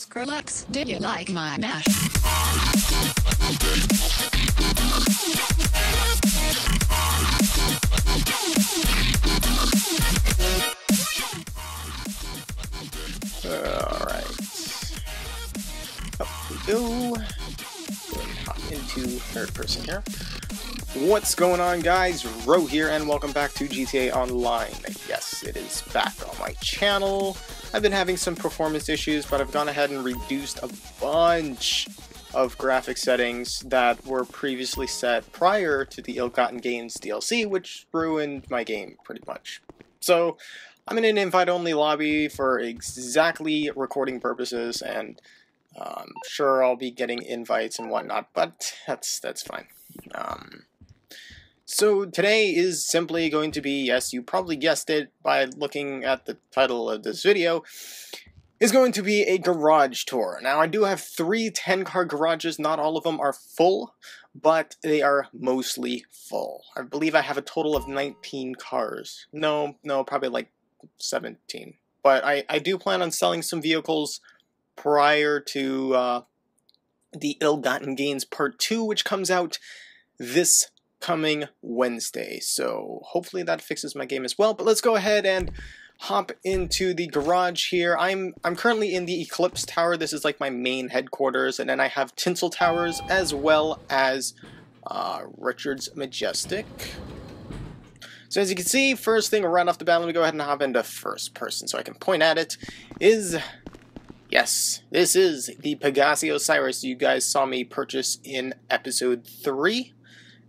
Skrillex, did you like my mash? Alright. Up we go. Go and hop into third person here. What's going on, guys? Ro here, and welcome back to GTA Online. Yes, it is back on my channel. I've been having some performance issues, but I've gone ahead and reduced a bunch of graphic settings that were previously set prior to the Ill-Gotten Gains DLC, which ruined my game pretty much. So I'm in an invite-only lobby for exactly recording purposes, and I'm sure I'll be getting invites and whatnot, but that's fine. So today is simply going to be, yes, you probably guessed it by looking at the title of this video, is going to be a garage tour. Now, I do have 3 10-car garages. Not all of them are full, but they are mostly full. I believe I have a total of 19 cars. No, probably like 17. But I do plan on selling some vehicles prior to the Ill-Gotten Gains Part 2, which comes out this coming Wednesday. So hopefully that fixes my game as well. But let's go ahead and hop into the garage here. I'm currently in the Eclipse Tower. This is like my main headquarters, and then I have Tinsel Towers as well as Richard's Majestic. So as you can see, first thing right off the bat, let me go ahead and hop into first person so I can point at it, is, yes, this is the Pegassi Osiris you guys saw me purchase in episode 3.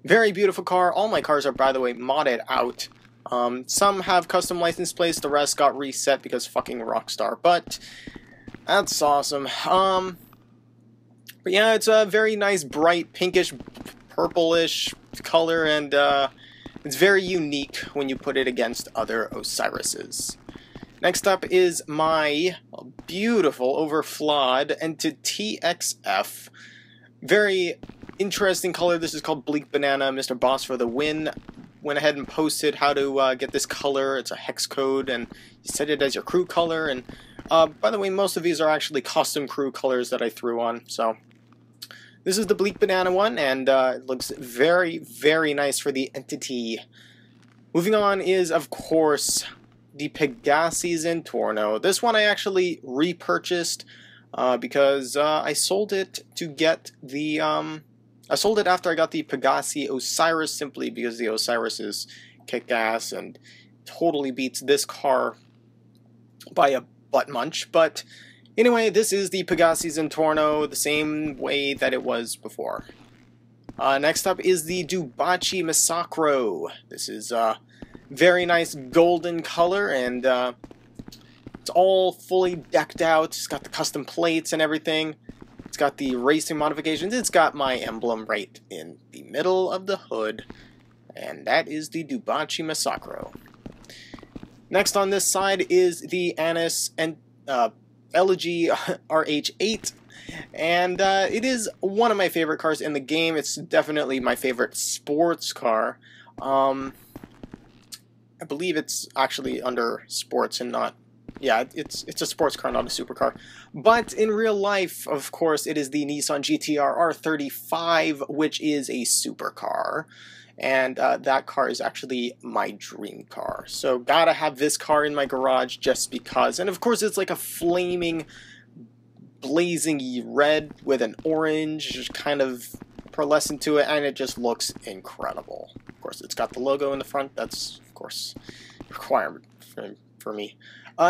Very beautiful car. All my cars are, by the way, modded out. Some have custom license plates, the rest got reset because fucking Rockstar, but that's awesome. But yeah, it's a very nice, bright, pinkish, purplish color, and it's very unique when you put it against other Osirises. Next up is my beautiful, overflawed Entity XF. Very interesting color. This is called Bleak Banana. Mr. Boss for the win went ahead and posted how to get this color. It's a hex code, and you set it as your crew color. And by the way, most of these are actually custom crew colors that I threw on. So this is the Bleak Banana one, and it looks very, very nice for the Entity. Moving on is, of course, the Pegassi Zentorno. This one I actually repurchased because I sold it to get the I sold it after I got the Pegassi Osiris, simply because the Osiris is kick-ass and totally beats this car by a butt munch. But anyway, this is the Pegassi Zentorno, the same way that it was before. Next up is the Dubachi Massacro. This is a very nice golden color, and it's all fully decked out. It's got the custom plates and everything. It's got the racing modifications. It's got my emblem right in the middle of the hood. And that is the Dubachi Massacro. Next on this side is the Annis and Elegy RH8. And it is one of my favorite cars in the game. It's definitely my favorite sports car. I believe it's actually under sports and not... Yeah, it's a sports car, not a supercar. But in real life, of course, it is the Nissan GT-R R35, which is a supercar. And that car is actually my dream car. So gotta have this car in my garage just because. And of course, it's like a flaming, blazing red with an orange kind of pearlescent to it, and it just looks incredible. Of course, it's got the logo in the front. That's, of course, a requirement for me.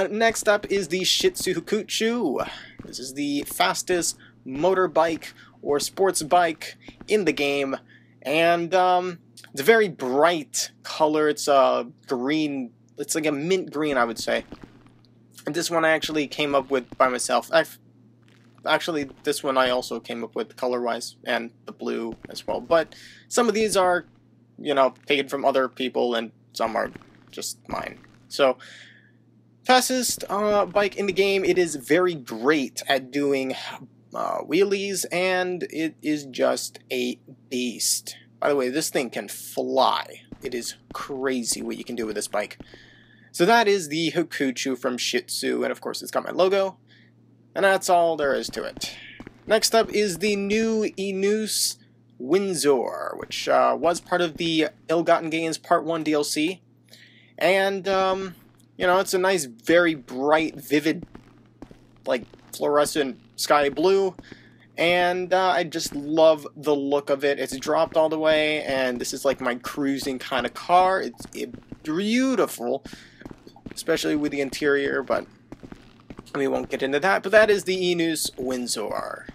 Next up is the Shitsu Kuchu. This is the fastest motorbike or sports bike in the game, and it's a very bright color. It's a green. It's like a mint green, I would say. And this one I actually came up with by myself. Actually, this one I also came up with color-wise, and the blue as well. But some of these are, you know, taken from other people, and some are just mine. So, fastest bike in the game. It is very great at doing wheelies, and it is just a beast. By the way, this thing can fly. It is crazy what you can do with this bike. So that is the Hakuchu from Shitsu, and of course it's got my logo. And that's all there is to it. Next up is the new Enos Windsor, which was part of the Ill-Gotten Gains Part 1 DLC. And, you know, it's a nice, very bright, vivid, like, fluorescent sky blue. And I just love the look of it. It's dropped all the way, and this is like my cruising kind of car. It's beautiful, especially with the interior, but we won't get into that. But that is the Enos Windsor.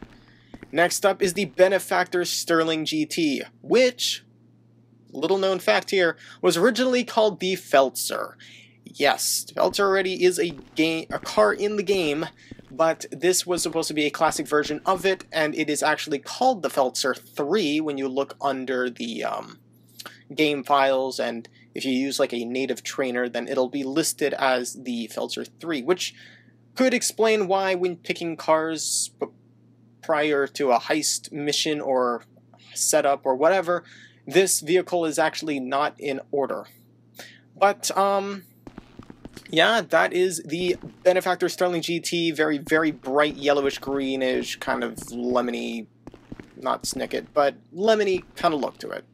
Next up is the Benefactor Sterling GT, which, little known fact here, was originally called the Feltzer. Yes, Feltzer already is a car in the game, but this was supposed to be a classic version of it, and it is actually called the Feltzer 3 when you look under the game files, and if you use like a native trainer, then it'll be listed as the Feltzer 3, which could explain why when picking cars prior to a heist mission or setup or whatever, this vehicle is actually not in order. But, yeah, that is the Benefactor Sterling GT, very, very bright yellowish greenish, kind of lemony, not Snicket, but lemony kind of look to it.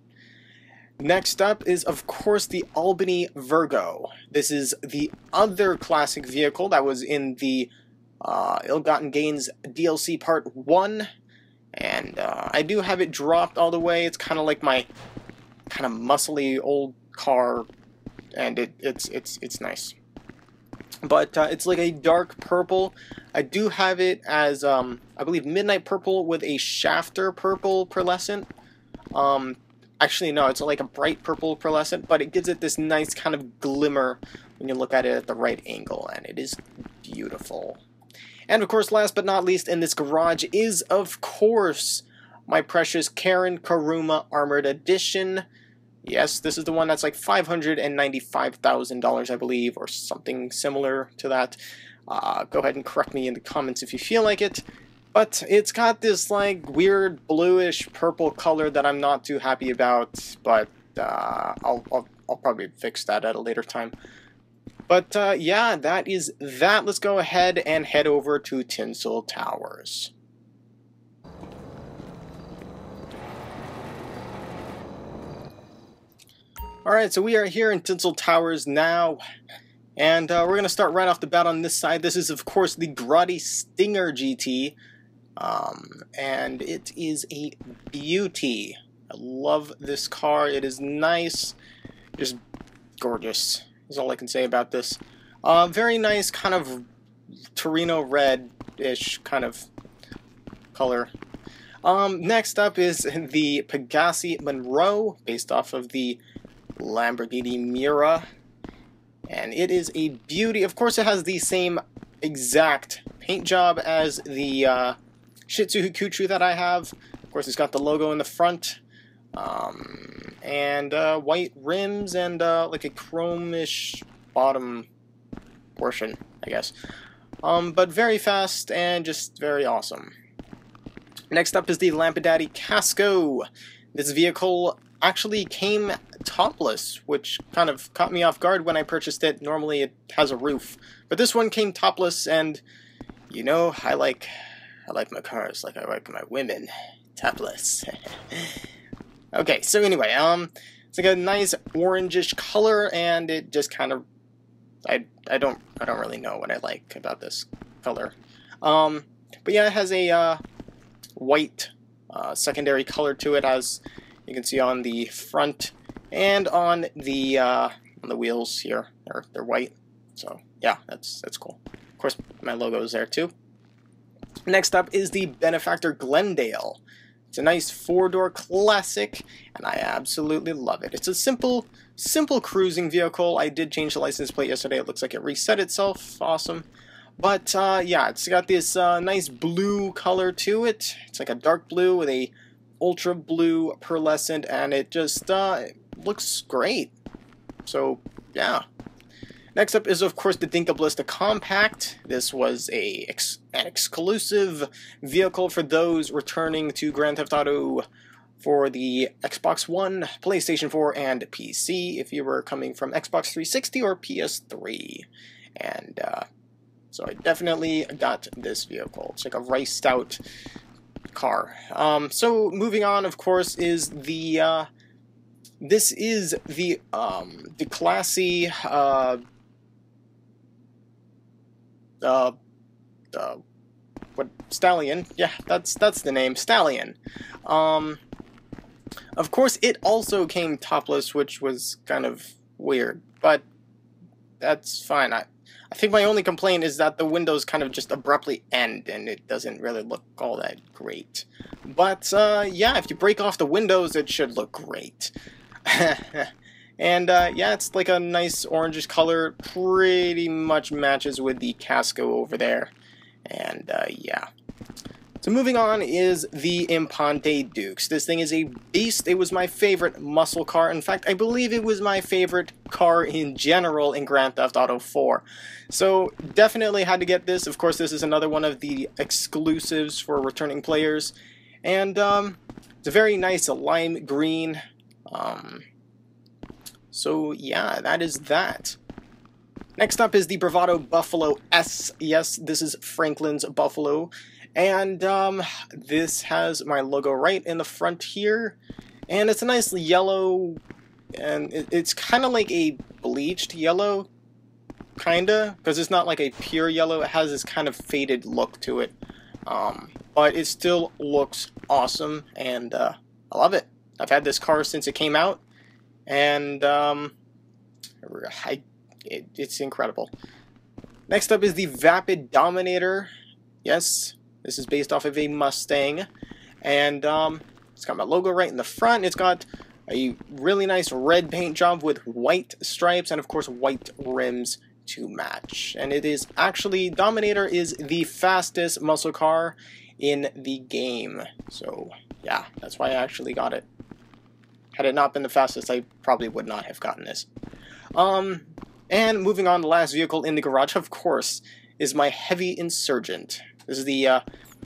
Next up is, of course, the Albany Virgo. This is the other classic vehicle that was in the Ill-Gotten Gains DLC Part 1, and I do have it dropped all the way. It's kind of like my kind of muscly old car, and it's nice. But it's like a dark purple. I do have it as, I believe, midnight purple with a shafter purple pearlescent. Actually, no, it's like a bright purple pearlescent, but it gives it this nice kind of glimmer when you look at it at the right angle, and it is beautiful. And of course, last but not least in this garage is, of course, my precious Karen Kuruma Armored Edition. Yes, this is the one that's like $595,000, I believe, or something similar to that. Go ahead and correct me in the comments if you feel like it. But it's got this like weird bluish purple color that I'm not too happy about, but I'll probably fix that at a later time. But yeah, that is that. Let's go ahead and head over to Tinsel Towers. Alright, so we are here in Tinsel Towers now, and we're going to start right off the bat on this side. This is, of course, the Grotti Stinger GT, and it is a beauty. I love this car. It is nice, just gorgeous, is all I can say about this. Very nice, kind of Torino red-ish kind of color. Next up is the Pegassi Monroe, based off of the Lamborghini Miura, and it is a beauty. Of course, it has the same exact paint job as the Shih-Tzu Hikuchu that I have. Of course, it's got the logo in the front, and white rims and like a chrome-ish bottom portion, I guess. But very fast and just very awesome. Next up is the Lampadaddy Casco. This vehicle actually came topless, which kind of caught me off guard when I purchased it. Normally it has a roof, but this one came topless, and you know, I like my cars like I like my women, topless. Okay, so anyway, it's like a nice orangish color, and it just kind of, I don't really know what I like about this color. But yeah, it has a white secondary color to it, as you can see on the front and on the wheels here. They're white, so yeah, that's cool. Of course, my logo is there too. Next up is the Benefactor Glendale. It's a nice four-door classic, and I absolutely love it. It's a simple cruising vehicle. I did change the license plate yesterday. It looks like it reset itself. Awesome. But yeah, it's got this nice blue color to it. It's like a dark blue with a ultra blue pearlescent, and it just looks great. So yeah. Next up is, of course, the Dinkablista Compact. This was an exclusive vehicle for those returning to Grand Theft Auto for the Xbox One, PlayStation 4, and PC, if you were coming from Xbox 360 or PS3. And So I definitely got this vehicle. It's like a rice stout car. So moving on, of course, is the this is the classy what, Stallion? Yeah, that's the name, Stallion. Of course, it also came topless, which was kind of weird, but that's fine. I think my only complaint is that the windows kind of just abruptly end, and it doesn't really look all that great. But, yeah, if you break off the windows, it should look great. And, yeah, it's like a nice orangish color, pretty much matches with the Casco over there. And, yeah. So moving on is the Impante Dukes. This thing is a beast. It was my favorite muscle car. In fact, I believe it was my favorite car in general in Grand Theft Auto 4. So definitely had to get this. Of course, this is another one of the exclusives for returning players. And it's a very nice lime green. So yeah, that is that. Next up is the Bravado Buffalo S. Yes, this is Franklin's Buffalo. And this has my logo right in the front here, and it's a nice yellow, and it's kind of like a bleached yellow, kinda, because it's not like a pure yellow. It has this kind of faded look to it, but it still looks awesome, and I love it. I've had this car since it came out, and it's incredible. Next up is the Vapid Dominator. Yes. This is based off of a Mustang, and it's got my logo right in the front. It's got a really nice red paint job with white stripes and, of course, white rims to match. And it is actually, Dominator is the fastest muscle car in the game. So, yeah, that's why I actually got it. Had it not been the fastest, I probably would not have gotten this. And moving on, the last vehicle in the garage, of course, is my Heavy Insurgent. This is the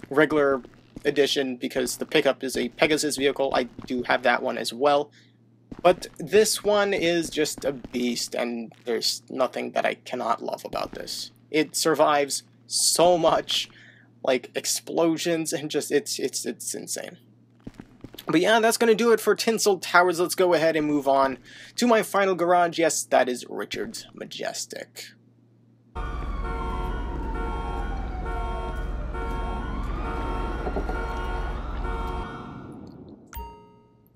regular edition because the pickup is a Pegasus vehicle. I do have that one as well. But this one is just a beast, and there's nothing that I cannot love about this. It survives so much, like explosions, and just it's insane. But yeah, that's going to do it for Tinsel Towers. Let's go ahead and move on to my final garage. Yes, that is Richard's Majestic.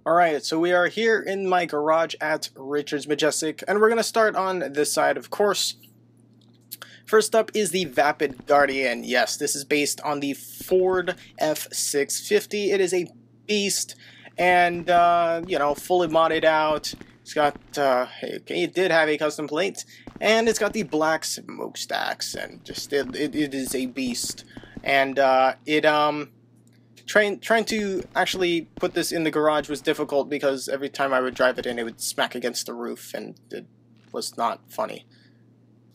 Alright, so we are here in my garage at Richard's Majestic, and we're going to start on this side, of course. First up is the Vapid Guardian. Yes, this is based on the Ford F650. It is a beast, and, you know, fully modded out. It's got, it did have a custom plate, and it's got the black smokestacks, and just, it is a beast. And, Trying to actually put this in the garage was difficult because every time I would drive it in, it would smack against the roof, and it was not funny.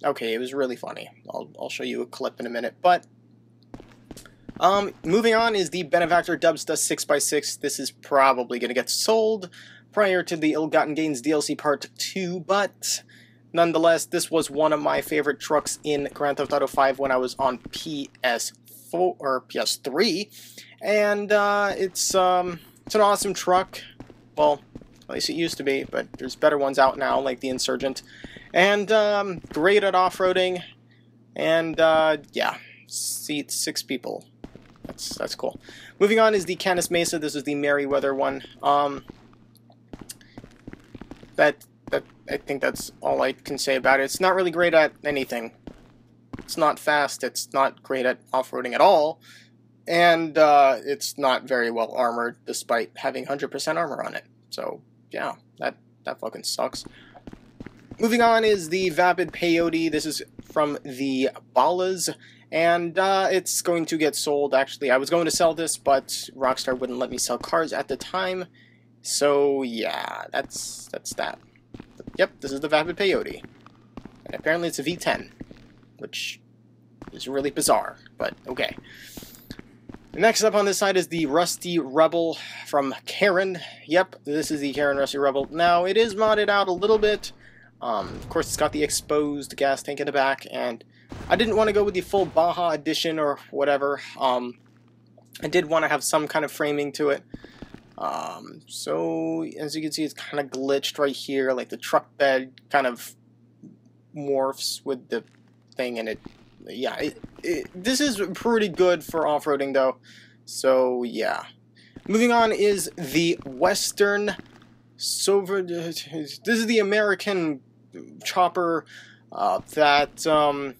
Okay, it was really funny. I'll show you a clip in a minute, but moving on is the Benefactor Dubsta 6x6. This is probably going to get sold prior to the Ill-Gotten Gains DLC Part 2, but nonetheless, this was one of my favorite trucks in Grand Theft Auto 5 when I was on PS4 or PS3. And it's an awesome truck. Well, at least it used to be, but there's better ones out now, like the Insurgent. And great at off-roading. And yeah, seats 6 people. That's cool. Moving on is the Canis Mesa. This is the Merryweather one. I think that's all I can say about it. It's not really great at anything. It's not fast. It's not great at off-roading at all. And it's not very well armored, despite having 100% armor on it. So, yeah, that fucking sucks. Moving on is the Vapid Peyote. This is from the Ballas, and it's going to get sold. Actually, I was going to sell this, but Rockstar wouldn't let me sell cars at the time. So, yeah, that's that. But, yep, this is the Vapid Peyote. And apparently it's a V10, which is really bizarre, but okay. Next up on this side is the Rusty Rebel from Karen. Yep, this is the Karen Rusty Rebel. Now, it is modded out a little bit. Of course, it's got the exposed gas tank in the back, and I didn't want to go with the full Baja edition or whatever. I did want to have some kind of framing to it. So as you can see, it's kind of glitched right here, like the truck bed kind of morphs with the thing, and this is pretty good for off-roading though. So yeah, moving on is the Western Silver. This is the American chopper that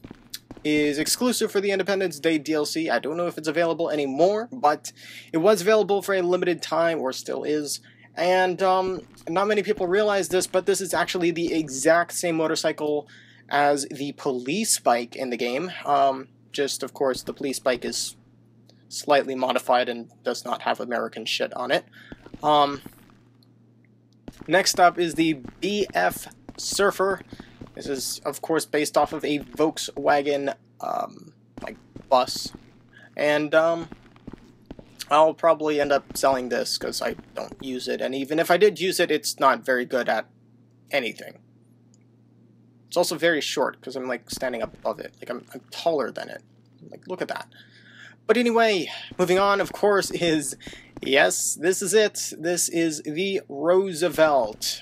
is exclusive for the Independence Day DLC. I don't know if it's available anymore, but it was available for a limited time, or still is. And not many people realize this, but this is actually the exact same motorcycle as the police bike in the game. Just, of course, the police bike is slightly modified and does not have American shit on it. Next up is the BF Surfer. This is, of course, based off of a Volkswagen like bus, and I'll probably end up selling this because I don't use it, and even if I did use it, it's not very good at anything. It's also very short because I'm like standing up above it, like I'm taller than it. Like, look at that. But anyway, moving on, of course, is, yes, this is it. This is the Roosevelt.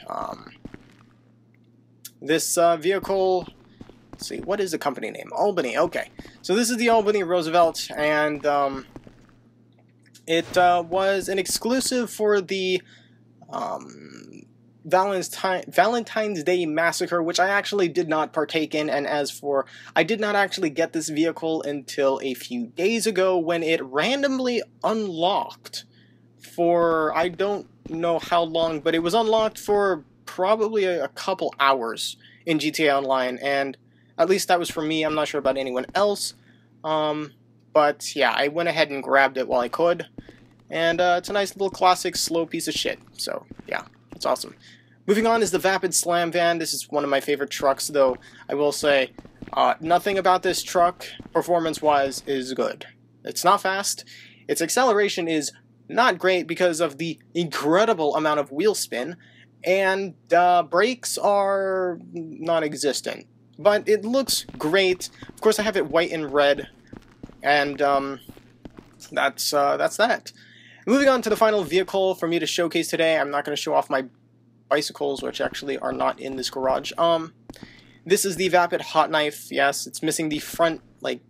This vehicle, let's see, what is the company name? Albany, okay. So this is the Albany Roosevelt, and it was an exclusive for the Valentine's Day Massacre, which I actually did not partake in, and as for, I did not actually get this vehicle until a few days ago when it randomly unlocked for, I don't know how long, but it was unlocked for probably a couple hours in GTA Online, and at least that was for me. I'm not sure about anyone else, but yeah, I went ahead and grabbed it while I could, and it's a nice little classic slow piece of shit, so yeah, it's awesome. Moving on is the Vapid Slam Van. This is one of my favorite trucks, though I will say nothing about this truck, performance-wise, is good. It's not fast, its acceleration is not great because of the incredible amount of wheel spin, and brakes are non-existent. But it looks great. Of course, I have it white and red, and that's that. Moving on to the final vehicle for me to showcase today. I'm not going to show off my bicycles, which actually are not in this garage. This is the Vapid Hot Knife. Yes, it's missing the front like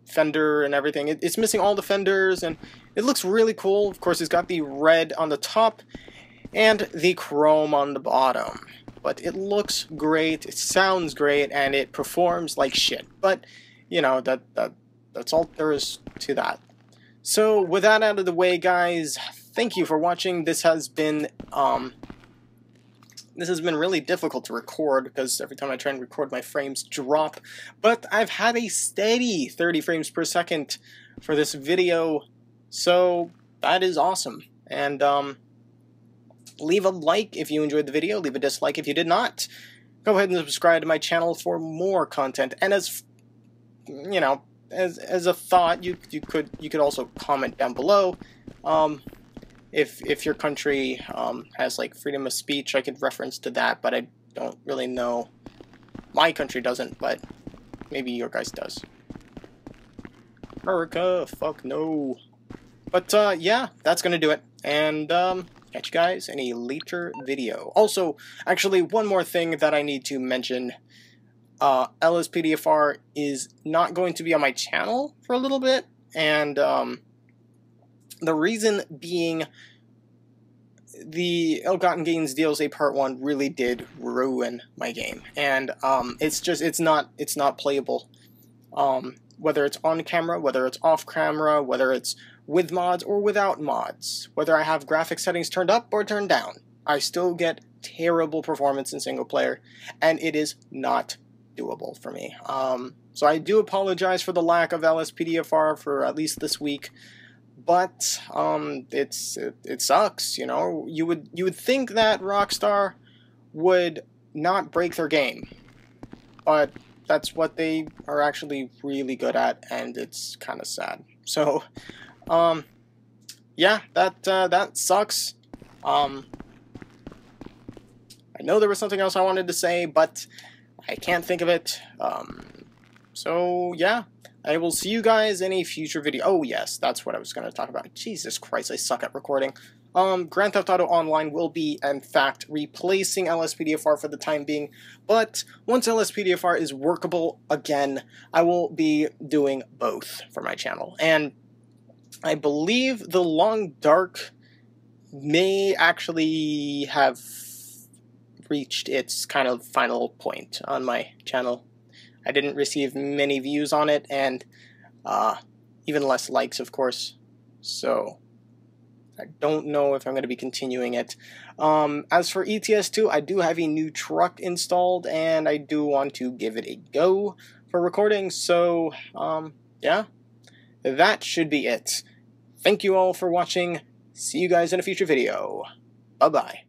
fender and everything. It's missing all the fenders, and it looks really cool. Of course, it's got the red on the top and the chrome on the bottom. But it looks great, it sounds great, and it performs like shit. But, you know, that's all there is to that. So, with that out of the way, guys, thank you for watching. This has been really difficult to record because every time I try and record, my frames drop. But I've had a steady 30 frames per second for this video, so that is awesome. And, leave a like if you enjoyed the video, leave a dislike if you did not. Go ahead and subscribe to my channel for more content. And as, you know, as a thought, you could also comment down below. If your country has like freedom of speech, I could reference to that, but I don't really know. My country doesn't, but maybe your guys does. America, fuck no. But yeah, that's gonna do it. And catch you guys in a later video. Also, actually, one more thing that I need to mention. LSPDFR is not going to be on my channel for a little bit, and the reason being the Ill-Gotten Gains DLC Part 1 really did ruin my game, and it's not playable. Whether it's on camera, whether it's off camera, whether it's with mods or without mods, whether I have graphic settings turned up or turned down, I still get terrible performance in single player, and it is not doable for me. So I do apologize for the lack of LSPDFR for at least this week, but it sucks. You know, you would think that Rockstar would not break their game, but that's what they are actually really good at, and it's kind of sad. So, yeah, that sucks. I know there was something else I wanted to say, but I can't think of it. So, yeah, I will see you guys in a future video. Oh, yes, that's what I was going to talk about. Jesus Christ, I suck at recording. Grand Theft Auto Online will be, in fact, replacing LSPDFR for the time being, but once LSPDFR is workable again, I will be doing both for my channel. And I believe The Long Dark may actually have reached its kind of final point on my channel. I didn't receive many views on it, and even less likes, of course, so I don't know if I'm going to be continuing it. As for ETS2, I do have a new truck installed, and I do want to give it a go for recording, so, yeah, that should be it. Thank you all for watching. See you guys in a future video. Bye-bye.